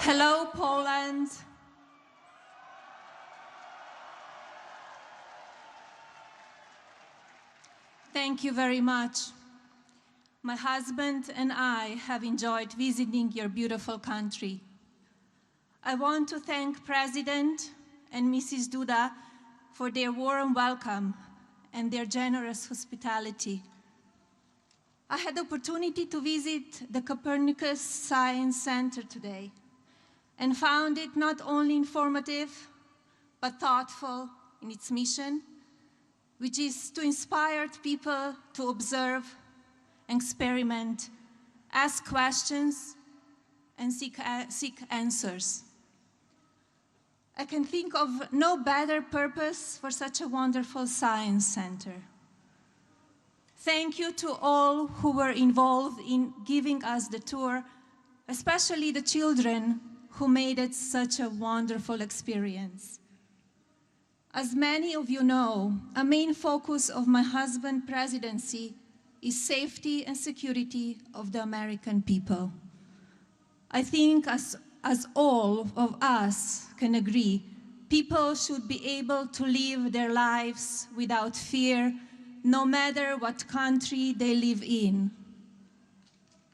Hello, Poland. Thank you very much. My husband and I have enjoyed visiting your beautiful country. I want to thank President and Mrs. Duda for their warm welcome and their generous hospitality. I had the opportunity to visit the Copernicus Science Center today and found it not only informative, but thoughtful in its mission, which is to inspire people to observe, experiment, ask questions, and seek answers. I can think of no better purpose for such a wonderful science center. Thank you to all who were involved in giving us the tour, especially the children who made it such a wonderful experience. As many of you know, a main focus of my husband's presidency is safety and security of the American people. I think as all of us can agree, people should be able to live their lives without fear, no matter what country they live in.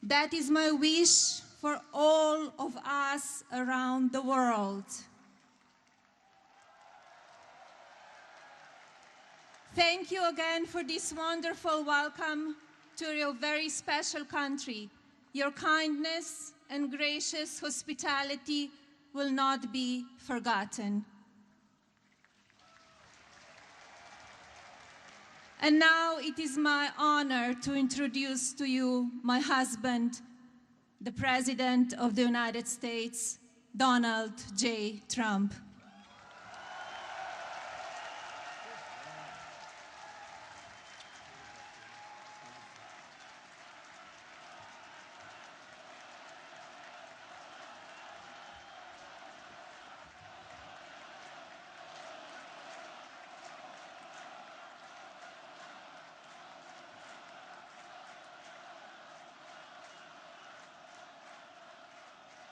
That is my wish for all of us around the world. Thank you again for this wonderful welcome to your very special country. Your kindness and gracious hospitality will not be forgotten. And now it is my honor to introduce to you my husband, the President of the United States, Donald J. Trump.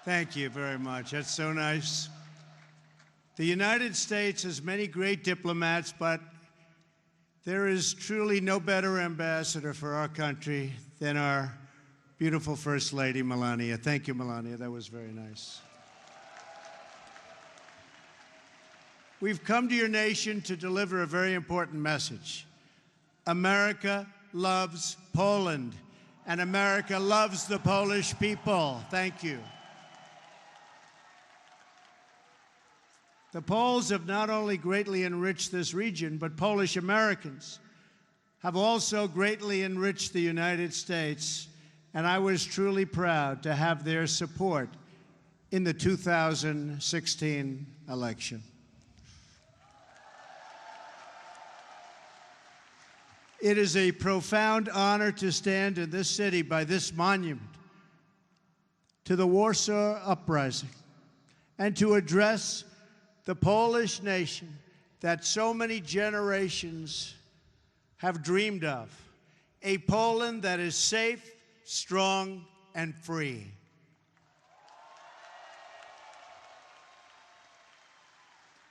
Thank you very much. That's so nice. The United States has many great diplomats, but there is truly no better ambassador for our country than our beautiful First Lady, Melania. Thank you, Melania. That was very nice. We've come to your nation to deliver a very important message. America loves Poland, and America loves the Polish people. Thank you. The Poles have not only greatly enriched this region, but Polish Americans have also greatly enriched the United States, and I was truly proud to have their support in the 2016 election. It is a profound honor to stand in this city by this monument to the Warsaw Uprising and to address the Polish nation that so many generations have dreamed of, a Poland that is safe, strong, and free.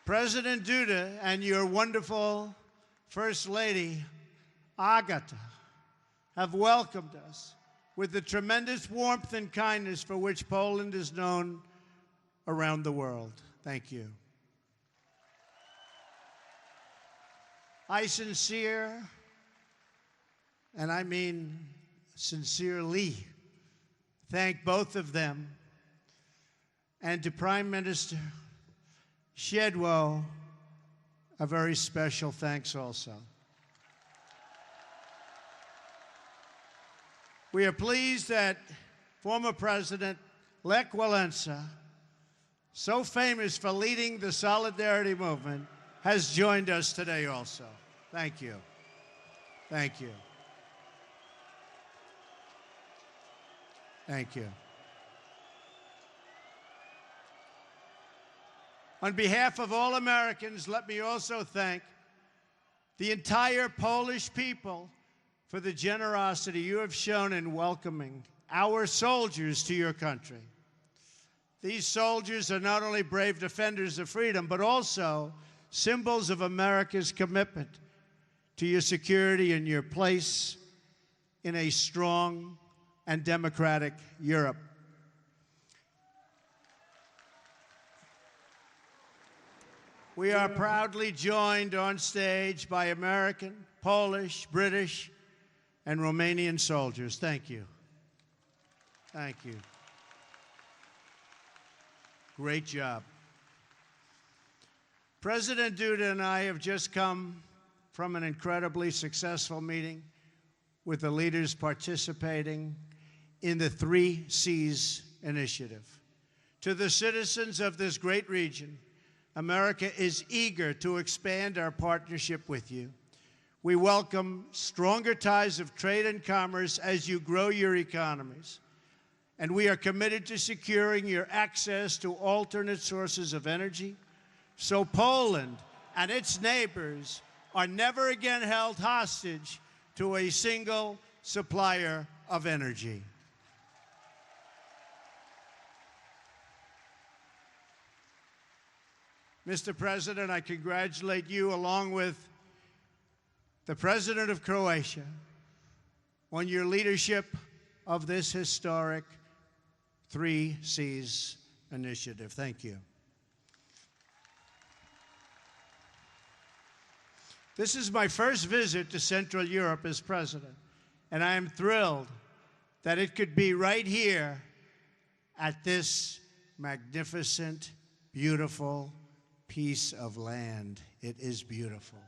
President Duda and your wonderful First Lady, Agata, have welcomed us with the tremendous warmth and kindness for which Poland is known around the world. Thank you. I sincere, and I mean sincerely, thank both of them, and to Prime Minister Shedwo, a very special thanks also. We are pleased that former President Lech Walesa, so famous for leading the Solidarity movement, has joined us today also. Thank you. Thank you. Thank you. On behalf of all Americans, let me also thank the entire Polish people for the generosity you have shown in welcoming our soldiers to your country. These soldiers are not only brave defenders of freedom, but also symbols of America's commitment to your security and your place in a strong and democratic Europe. We are proudly joined on stage by American, Polish, British, and Romanian soldiers. Thank you. Thank you. Great job. President Duda and I have just come from an incredibly successful meeting with the leaders participating in the 3 Cs initiative. To the citizens of this great region, America is eager to expand our partnership with you. We welcome stronger ties of trade and commerce as you grow your economies. And we are committed to securing your access to alternate sources of energy, so Poland and its neighbors are never again held hostage to a single supplier of energy. Mr. President, I congratulate you, along with the President of Croatia, on your leadership of this historic 3 Cs initiative. Thank you. This is my first visit to Central Europe as president, and I am thrilled that it could be right here at this magnificent, beautiful piece of land. It is beautiful.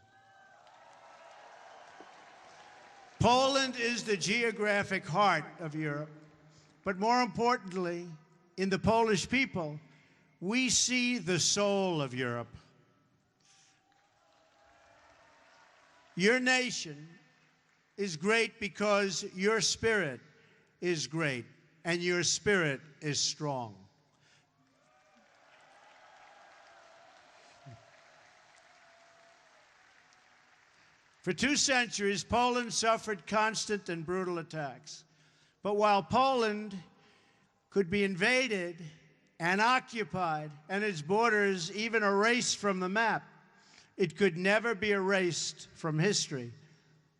Poland is the geographic heart of Europe. But more importantly, in the Polish people, we see the soul of Europe. Your nation is great because your spirit is great, and your spirit is strong. For 2 centuries, Poland suffered constant and brutal attacks. But while Poland could be invaded and occupied, and its borders even erased from the map, it could never be erased from history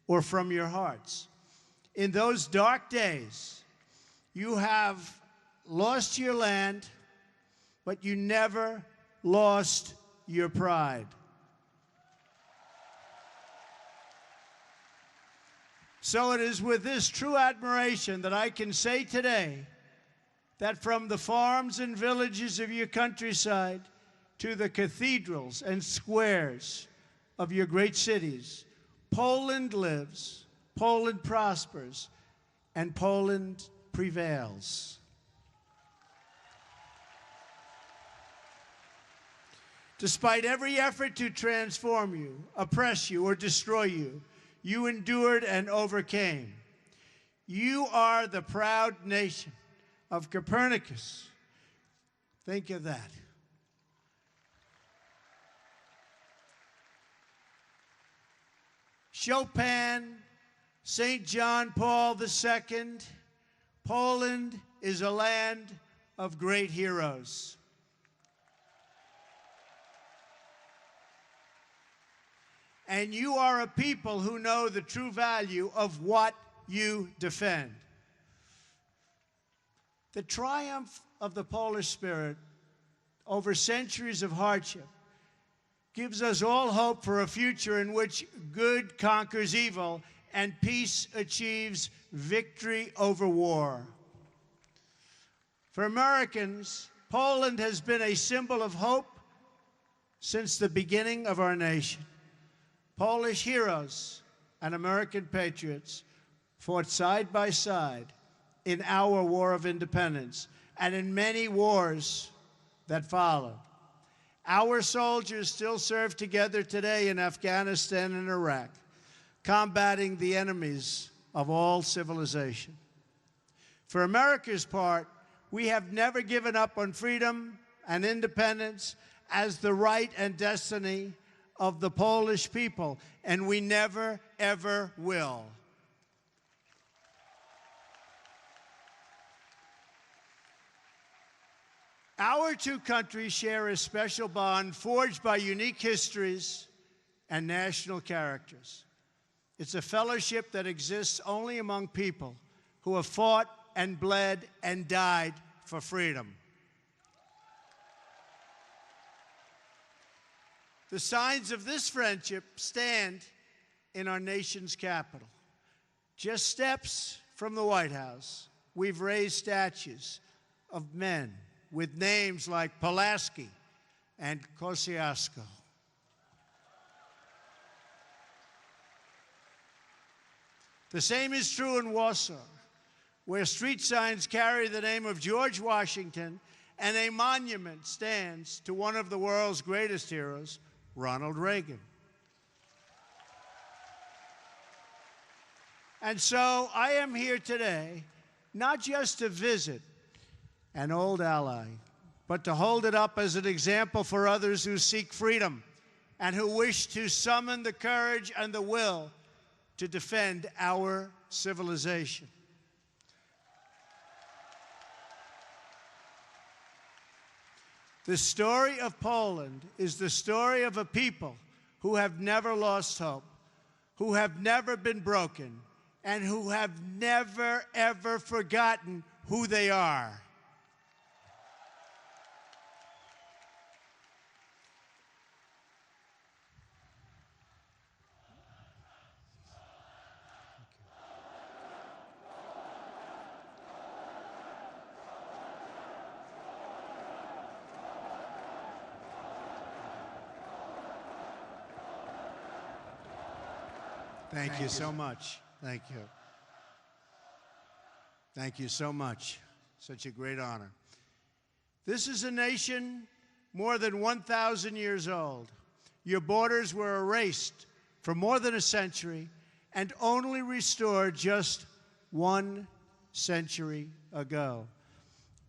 or from your hearts. In those dark days, you have lost your land, but you never lost your pride. So it is with this true admiration that I can say today that from the farms and villages of your countryside to the cathedrals and squares of your great cities, Poland lives, Poland prospers, and Poland prevails. Despite every effort to transform you, oppress you, or destroy you, you endured and overcame. You are the proud nation of Copernicus. Think of that. Chopin, St. John Paul II. Poland is a land of great heroes. And you are a people who know the true value of what you defend. The triumph of the Polish spirit over centuries of hardship gives us all hope for a future in which good conquers evil and peace achieves victory over war. For Americans, Poland has been a symbol of hope since the beginning of our nation. Polish heroes and American patriots fought side by side in our War of Independence and in many wars that followed. Our soldiers still serve together today in Afghanistan and Iraq, combating the enemies of all civilization. For America's part, we have never given up on freedom and independence as the right and destiny of the Polish people, and we never, ever will. Our two countries share a special bond forged by unique histories and national characters. It's a fellowship that exists only among people who have fought and bled and died for freedom. The signs of this friendship stand in our nation's capital. Just steps from the White House, we've raised statues of men with names like Pulaski and Kosciuszko. The same is true in Warsaw, where street signs carry the name of George Washington and a monument stands to one of the world's greatest heroes, Ronald Reagan. And so I am here today, not just to visit an old ally, but to hold it up as an example for others who seek freedom and who wish to summon the courage and the will to defend our civilization. The story of Poland is the story of a people who have never lost hope, who have never been broken, and who have never, ever forgotten who they are. Thank you so much. Thank you. Thank you so much. Such a great honor. This is a nation more than 1,000 years old. Your borders were erased for more than a century and only restored just 1 century ago.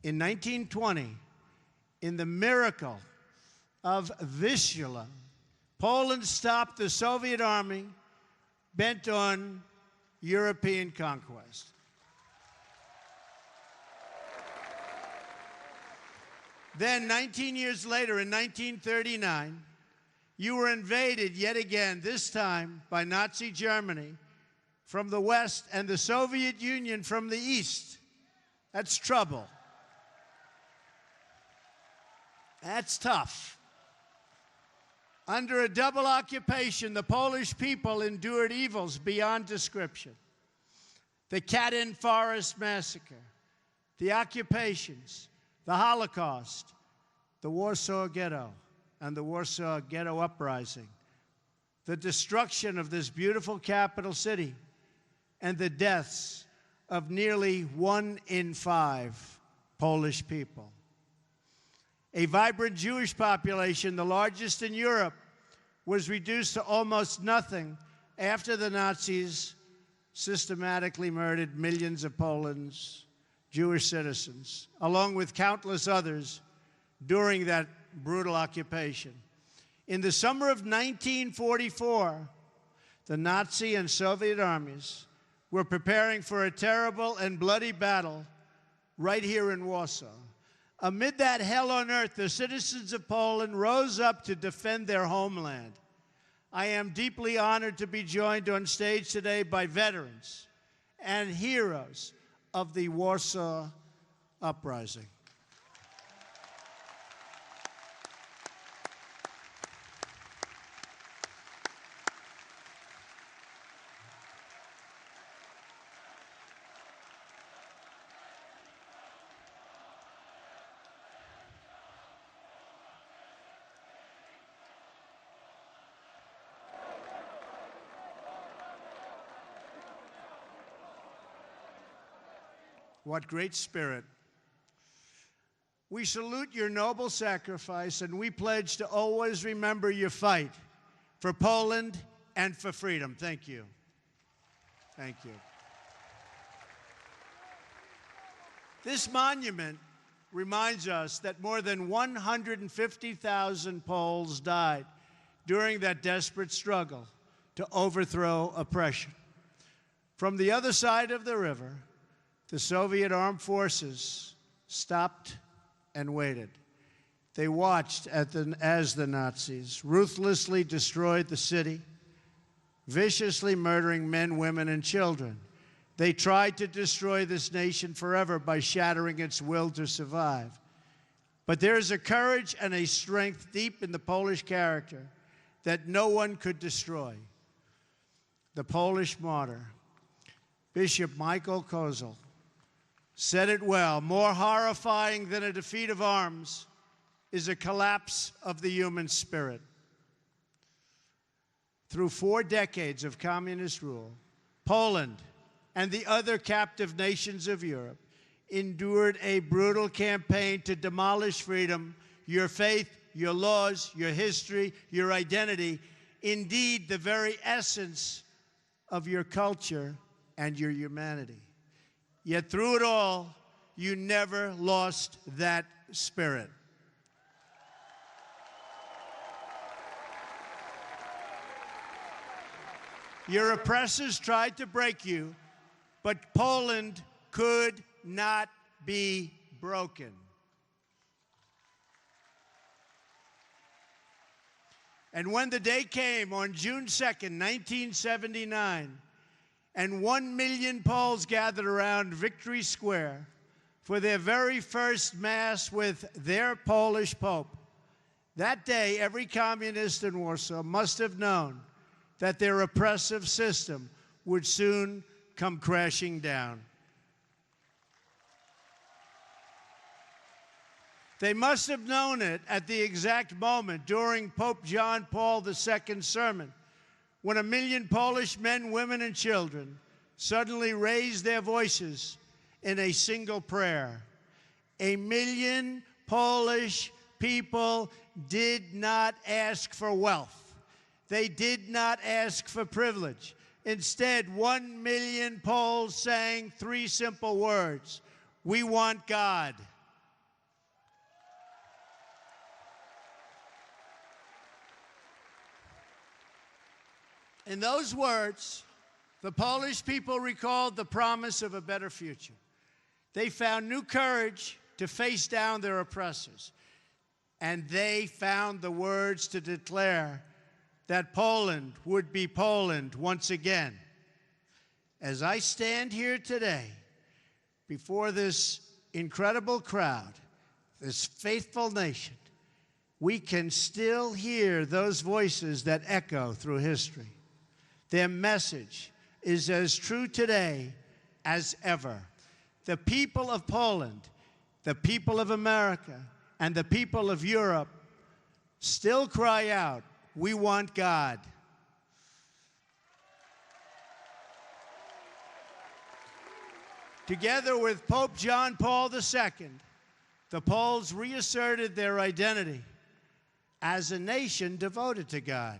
In 1920, in the miracle of Vistula, Poland stopped the Soviet army bent on European conquest. Then, 19 years later, in 1939, you were invaded yet again, this time by Nazi Germany from the west and the Soviet Union from the east. That's trouble. That's tough. Under a double occupation, the Polish people endured evils beyond description. The Katyn Forest Massacre, the occupations, the Holocaust, the Warsaw Ghetto, and the Warsaw Ghetto Uprising, the destruction of this beautiful capital city, and the deaths of nearly 1 in 5 Polish people. A vibrant Jewish population, the largest in Europe, was reduced to almost nothing after the Nazis systematically murdered millions of Poland's Jewish citizens, along with countless others during that brutal occupation. In the summer of 1944, the Nazi and Soviet armies were preparing for a terrible and bloody battle right here in Warsaw. Amid that hell on earth, the citizens of Poland rose up to defend their homeland. I am deeply honored to be joined on stage today by veterans and heroes of the Warsaw Uprising. What great spirit. We salute your noble sacrifice, and we pledge to always remember your fight for Poland and for freedom. Thank you. Thank you. This monument reminds us that more than 150,000 Poles died during that desperate struggle to overthrow oppression. From the other side of the river, the Soviet armed forces stopped and waited. They watched as the Nazis ruthlessly destroyed the city, viciously murdering men, women, and children. They tried to destroy this nation forever by shattering its will to survive. But there is a courage and a strength deep in the Polish character that no one could destroy. The Polish martyr, Bishop Michael Kozel, said it well: more horrifying than a defeat of arms is a collapse of the human spirit. Through 4 decades of communist rule, Poland and the other captive nations of Europe endured a brutal campaign to demolish freedom, your faith, your laws, your history, your identity, indeed the very essence of your culture and your humanity. Yet through it all, you never lost that spirit. Your oppressors tried to break you, but Poland could not be broken. And when the day came on June 2nd, 1979, and 1 million Poles gathered around Victory Square for their very first Mass with their Polish Pope, that day every communist in Warsaw must have known that their oppressive system would soon come crashing down. They must have known it at the exact moment during Pope John Paul II's sermon, when 1 million Polish men, women, and children suddenly raised their voices in a single prayer. 1 million Polish people did not ask for wealth. They did not ask for privilege. Instead, 1 million Poles sang 3 simple words: "We want God." In those words, the Polish people recalled the promise of a better future. They found new courage to face down their oppressors. And they found the words to declare that Poland would be Poland once again. As I stand here today before this incredible crowd, this faithful nation, we can still hear those voices that echo through history. Their message is as true today as ever. The people of Poland, the people of America, and the people of Europe still cry out, "We want God." Together with Pope John Paul II, the Poles reasserted their identity as a nation devoted to God.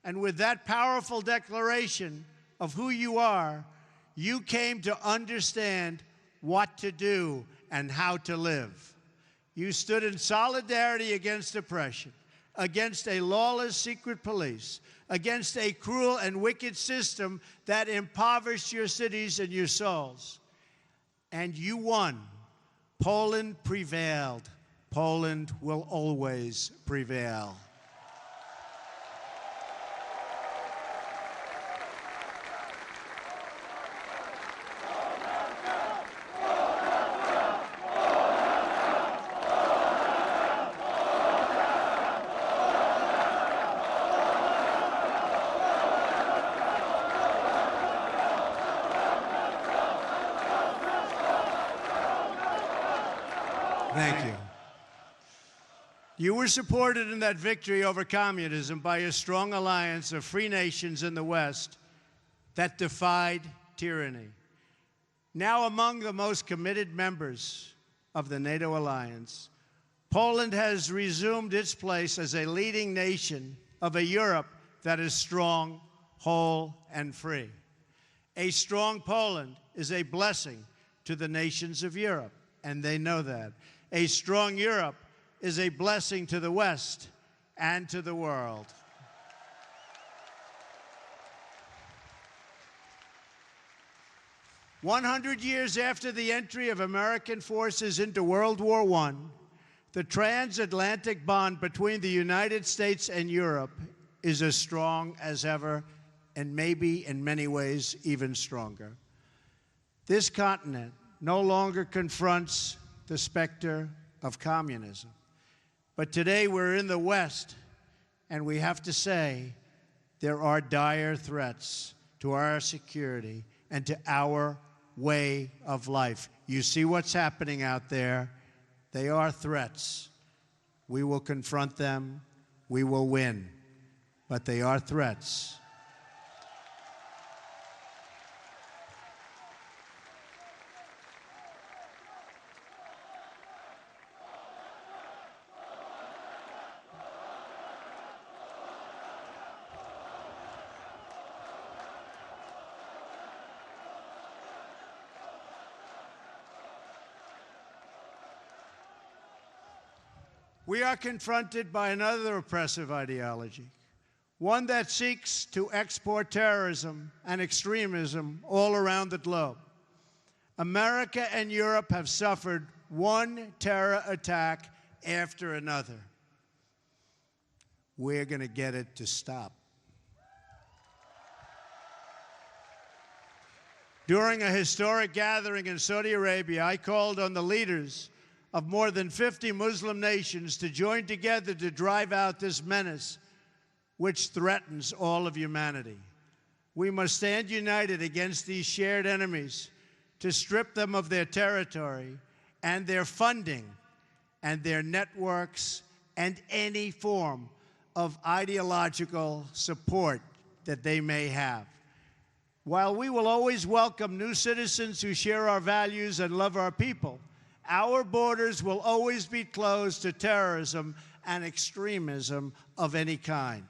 And with that powerful declaration of who you are, you came to understand what to do and how to live. You stood in solidarity against oppression, against a lawless secret police, against a cruel and wicked system that impoverished your cities and your souls. And you won. Poland prevailed. Poland will always prevail. Thank you. You were supported in that victory over communism by a strong alliance of free nations in the West that defied tyranny. Now among the most committed members of the NATO alliance, Poland has resumed its place as a leading nation of a Europe that is strong, whole, and free. A strong Poland is a blessing to the nations of Europe, and they know that. A strong Europe is a blessing to the West and to the world. "100 years after the entry of American forces into World War I, The transatlantic bond between the United States and Europe is as strong as ever, and maybe in many ways even stronger. This continent no longer confronts the specter of communism. But today we're in the West, and we have to say there are dire threats to our security and to our way of life. You see what's happening out there. They are threats. We will confront them. We will win. But they are threats. We are confronted by another oppressive ideology, one that seeks to export terrorism and extremism all around the globe. America and Europe have suffered one terror attack after another. We're going to get it to stop. During a historic gathering in Saudi Arabia, I called on the leaders of more than 50 Muslim nations to join together to drive out this menace which threatens all of humanity. We must stand united against these shared enemies to strip them of their territory and their funding and their networks and any form of ideological support that they may have. While we will always welcome new citizens who share our values and love our people, our borders will always be closed to terrorism and extremism of any kind.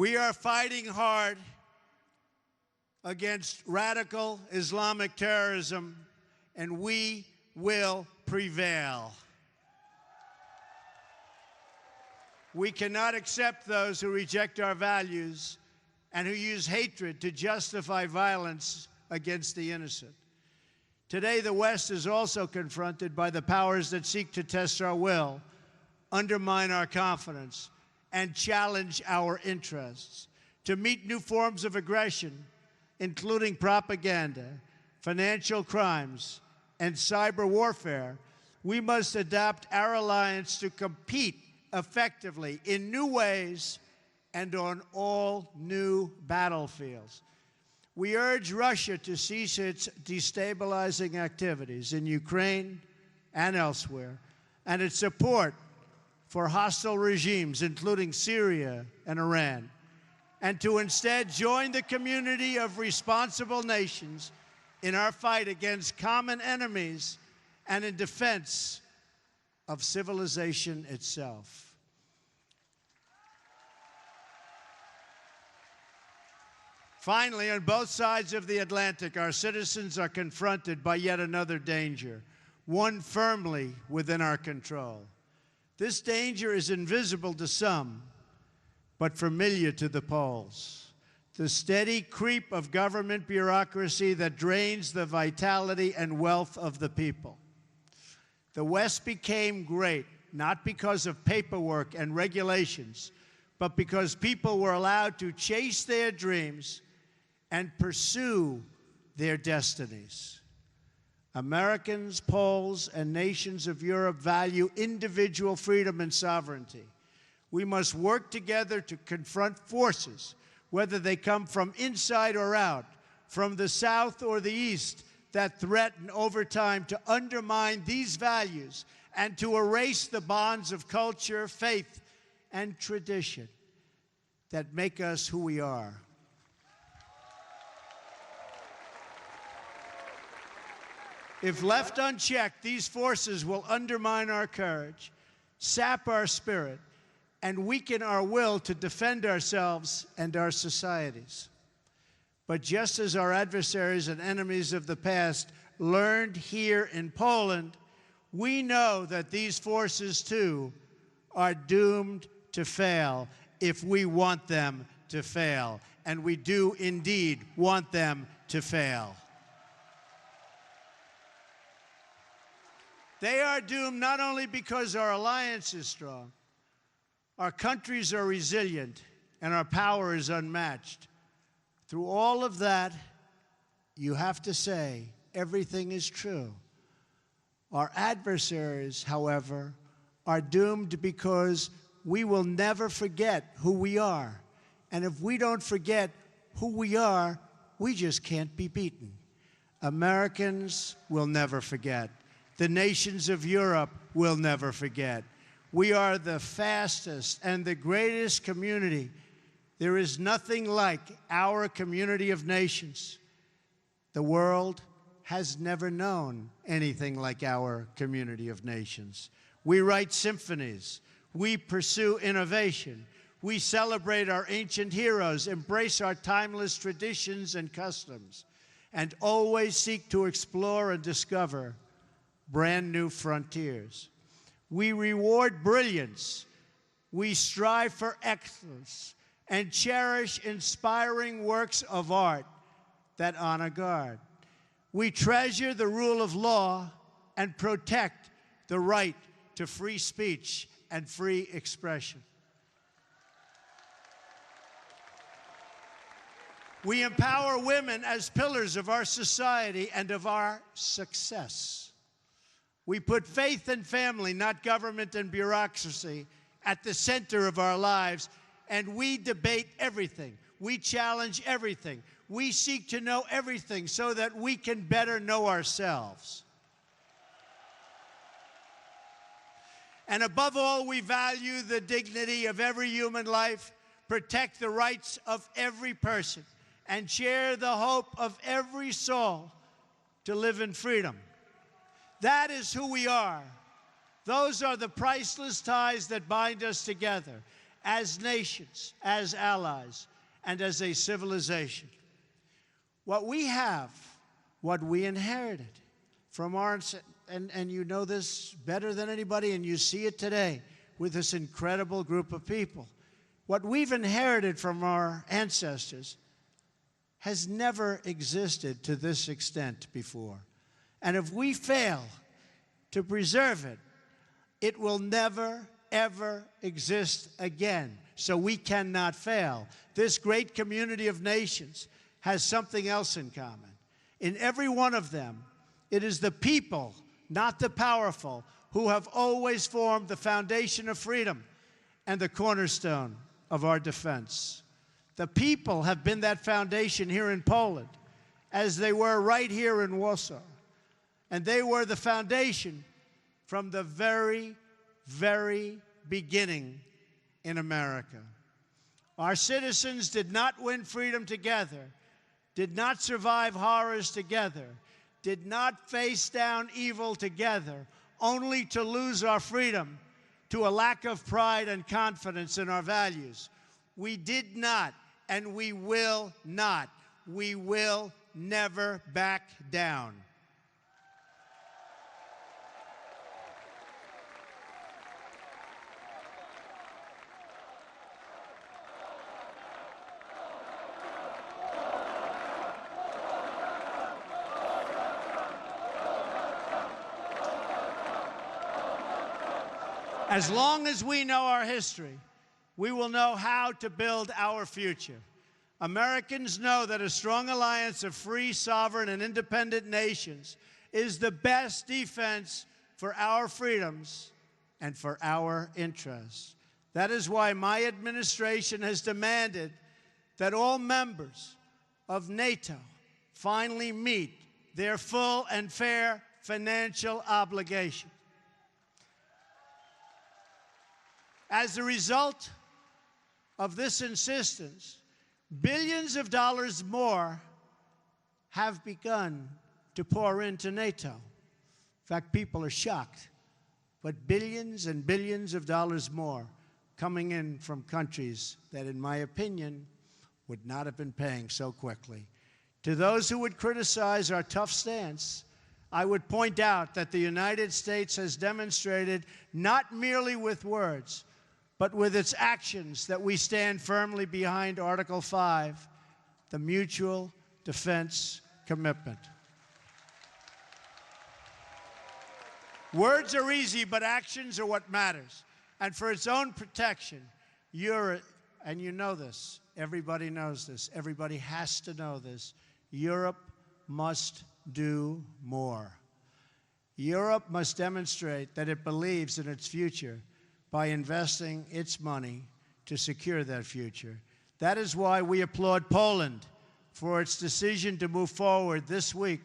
We are fighting hard against radical Islamic terrorism, and we will prevail. We cannot accept those who reject our values and who use hatred to justify violence against the innocent. Today, the West is also confronted by the powers that seek to test our will, undermine our confidence, and challenge our interests. To meet new forms of aggression, including propaganda, financial crimes, and cyber warfare, we must adapt our alliance to compete effectively in new ways and on all new battlefields. We urge Russia to cease its destabilizing activities in Ukraine and elsewhere, and its support for hostile regimes, including Syria and Iran, and to instead join the community of responsible nations in our fight against common enemies and in defense of civilization itself. Finally, on both sides of the Atlantic, our citizens are confronted by yet another danger, one firmly within our control. This danger is invisible to some, but familiar to the Poles. The steady creep of government bureaucracy that drains the vitality and wealth of the people. The West became great, not because of paperwork and regulations, but because people were allowed to chase their dreams and pursue their destinies. Americans, Poles, and nations of Europe value individual freedom and sovereignty. We must work together to confront forces, whether they come from inside or out, from the South or the East, that threaten over time to undermine these values and to erase the bonds of culture, faith, and tradition that make us who we are. If left unchecked, these forces will undermine our courage, sap our spirit, and weaken our will to defend ourselves and our societies. But just as our adversaries and enemies of the past learned here in Poland, we know that these forces, too, are doomed to fail if we want them to fail. And we do indeed want them to fail. They are doomed not only because our alliance is strong, our countries are resilient, and our power is unmatched. Through all of that, you have to say everything is true. Our adversaries, however, are doomed because we will never forget who we are. And if we don't forget who we are, we just can't be beaten. Americans will never forget. The nations of Europe will never forget. We are the fastest and the greatest community. There is nothing like our community of nations. The world has never known anything like our community of nations. We write symphonies. We pursue innovation. We celebrate our ancient heroes, embrace our timeless traditions and customs, and always seek to explore and discover brand new frontiers. We reward brilliance. We strive for excellence and cherish inspiring works of art that honor God. We treasure the rule of law and protect the right to free speech and free expression. We empower women as pillars of our society and of our success. We put faith and family, not government and bureaucracy, at the center of our lives, and we debate everything. We challenge everything. We seek to know everything so that we can better know ourselves. And above all, we value the dignity of every human life, protect the rights of every person, and share the hope of every soul to live in freedom. That is who we are. Those are the priceless ties that bind us together as nations, as allies, and as a civilization. What we have, what we inherited from our, and you know this better than anybody, and you see it today with this incredible group of people. What we've inherited from our ancestors has never existed to this extent before. And if we fail to preserve it, it will never, ever exist again. So we cannot fail. This great community of nations has something else in common. In every one of them, it is the people, not the powerful, who have always formed the foundation of freedom and the cornerstone of our defense. The people have been that foundation here in Poland, as they were right here in Warsaw. And they were the foundation from the very, very beginning in America. Our citizens did not win freedom together, did not survive horrors together, did not face down evil together, only to lose our freedom to a lack of pride and confidence in our values. We did not, and we will not. We will never back down. As long as we know our history, we will know how to build our future. Americans know that a strong alliance of free, sovereign, and independent nations is the best defense for our freedoms and for our interests. That is why my administration has demanded that all members of NATO finally meet their full and fair financial obligations. As a result of this insistence, billions of dollars more have begun to pour into NATO. In fact, people are shocked, but billions and billions of dollars more coming in from countries that, in my opinion, would not have been paying so quickly. To those who would criticize our tough stance, I would point out that the United States has demonstrated, not merely with words, but with its actions, that we stand firmly behind Article 5, the mutual defense commitment. Words are easy, but actions are what matters. And for its own protection, and you know this, everybody knows this, everybody has to know this, Europe must do more. Europe must demonstrate that it believes in its future by investing its money to secure that future. That is why we applaud Poland for its decision to move forward this week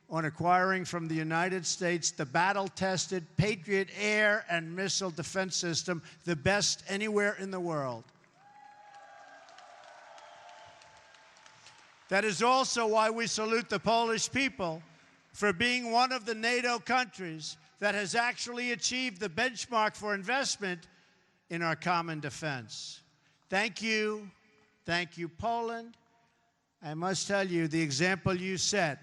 on acquiring from the United States the battle-tested Patriot air and missile defense system, the best anywhere in the world. That is also why we salute the Polish people for being one of the NATO countries that has actually achieved the benchmark for investment in our common defense. Thank you, Poland. I must tell you, the example you set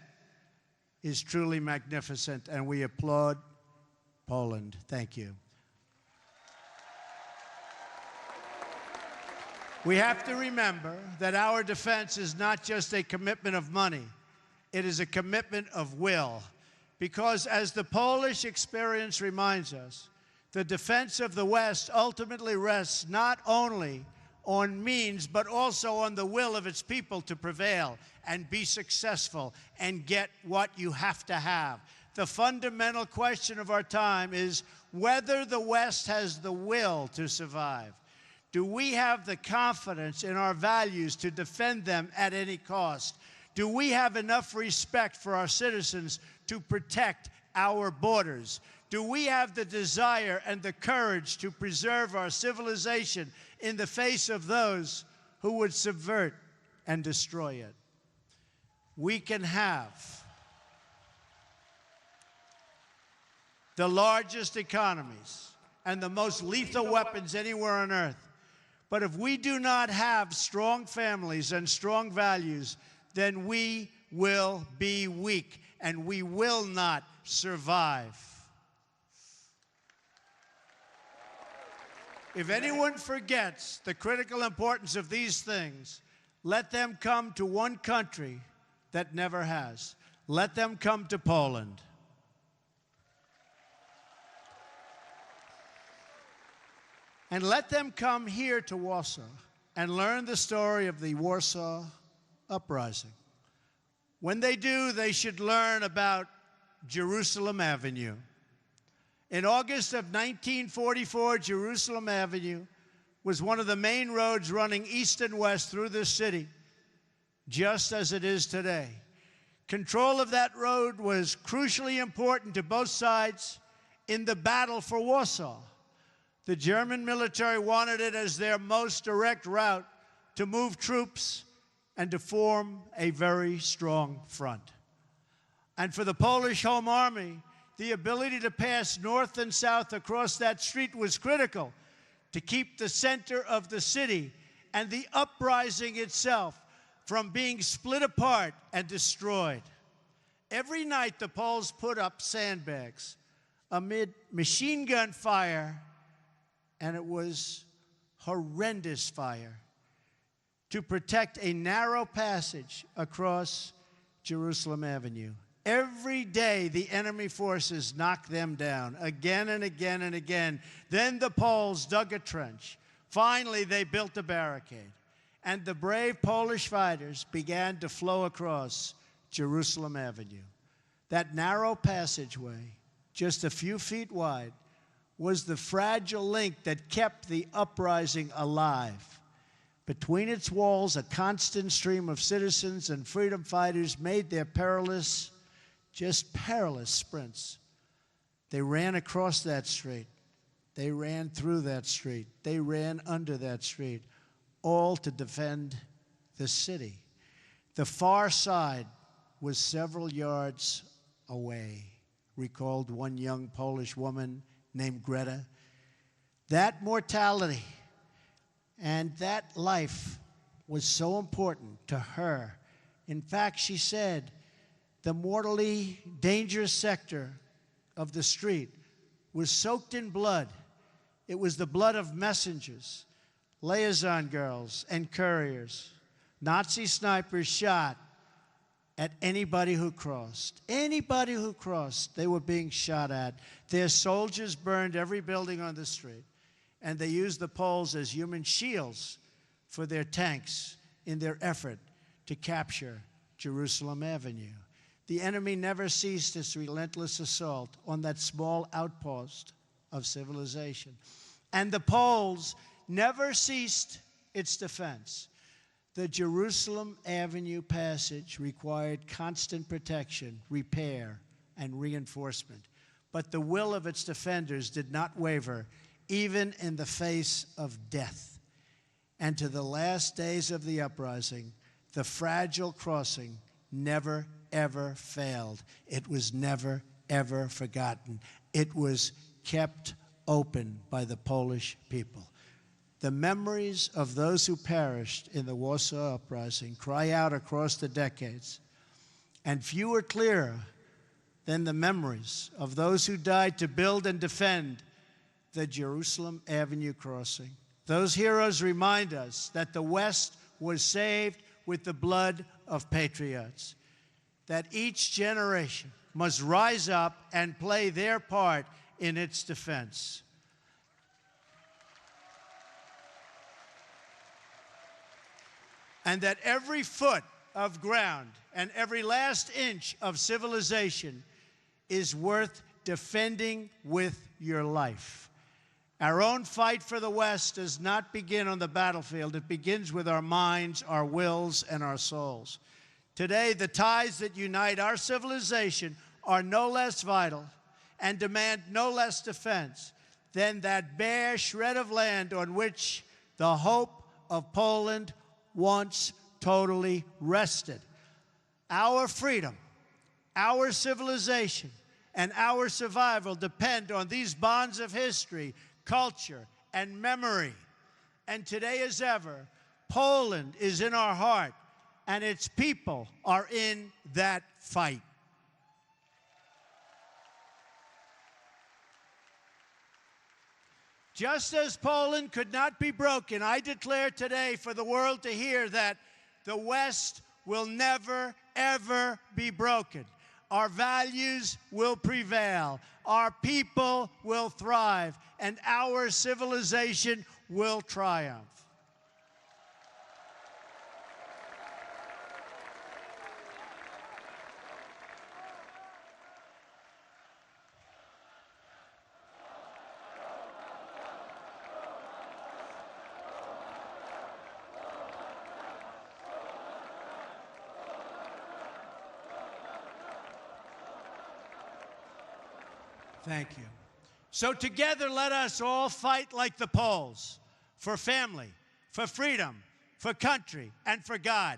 is truly magnificent, and we applaud Poland. Thank you. We have to remember that our defense is not just a commitment of money, it is a commitment of will. Because as the Polish experience reminds us, the defense of the West ultimately rests not only on means, but also on the will of its people to prevail and be successful and get what you have to have. The fundamental question of our time is whether the West has the will to survive. Do we have the confidence in our values to defend them at any cost? Do we have enough respect for our citizens to protect our borders? Do we have the desire and the courage to preserve our civilization in the face of those who would subvert and destroy it? We can have the largest economies and the most lethal weapons anywhere on earth. But if we do not have strong families and strong values, then we will be weak and we will not survive. If anyone forgets the critical importance of these things, let them come to one country that never has. Let them come to Poland. And let them come here to Warsaw and learn the story of the Warsaw Uprising. When they do, they should learn about Jerusalem Avenue. In August of 1944, Jerusalem Avenue was one of the main roads running east and west through this city, just as it is today. Control of that road was crucially important to both sides in the battle for Warsaw. The German military wanted it as their most direct route to move troops and to form a very strong front. And for the Polish Home Army, the ability to pass north and south across that street was critical to keep the center of the city and the uprising itself from being split apart and destroyed. Every night, the Poles put up sandbags amid machine gun fire, and it was horrendous fire, to protect a narrow passage across Jerusalem Avenue. Every day, the enemy forces knocked them down again and again and again. Then the Poles dug a trench. Finally, they built a barricade. And the brave Polish fighters began to flow across Jerusalem Avenue. That narrow passageway, just a few feet wide, was the fragile link that kept the uprising alive. Between its walls, a constant stream of citizens and freedom fighters made their perilous sprints. They ran across that street. They ran through that street. They ran under that street, all to defend the city. The far side was several yards away, recalled one young Polish woman named Greta. That mortality and that life was so important to her In fact, she said, the mortally dangerous sector of the street was soaked in blood. It was the blood of messengers, liaison girls, and couriers. Nazi snipers shot at anybody who crossed. Anybody who crossed, they were being shot at. Their soldiers burned every building on the street, and they used the Poles as human shields for their tanks in their effort to capture Jerusalem Avenue. The enemy never ceased its relentless assault on that small outpost of civilization. And the Poles never ceased its defense. The Jerusalem Avenue passage required constant protection, repair, and reinforcement. But the will of its defenders did not waver, even in the face of death. And to the last days of the uprising, the fragile crossing never, ever failed. It was never, ever forgotten. It was kept open by the Polish people. The memories of those who perished in the Warsaw Uprising cry out across the decades, and few are clearer than the memories of those who died to build and defend the Jerusalem Avenue crossing. Those heroes remind us that the West was saved with the blood of patriots, that each generation must rise up and play their part in its defense. And that every foot of ground and every last inch of civilization is worth defending with your life. Our own fight for the West does not begin on the battlefield. It begins with our minds, our wills, and our souls. Today, the ties that unite our civilization are no less vital and demand no less defense than that bare shred of land on which the hope of Poland once totally rested. Our freedom, our civilization, and our survival depend on these bonds of history, culture, and memory. And today as ever, Poland is in our heart, and its people are in that fight. Just as Poland could not be broken, I declare today for the world to hear that the West will never, ever be broken. Our values will prevail, our people will thrive, and our civilization will triumph. Thank you. So together, let us all fight like the Poles, for family, for freedom, for country, and for God.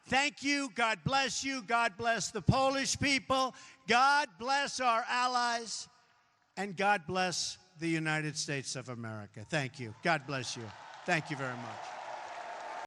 Thank you. God bless you. God bless the Polish people. God bless our allies. And God bless the United States of America. Thank you. God bless you. Thank you very much.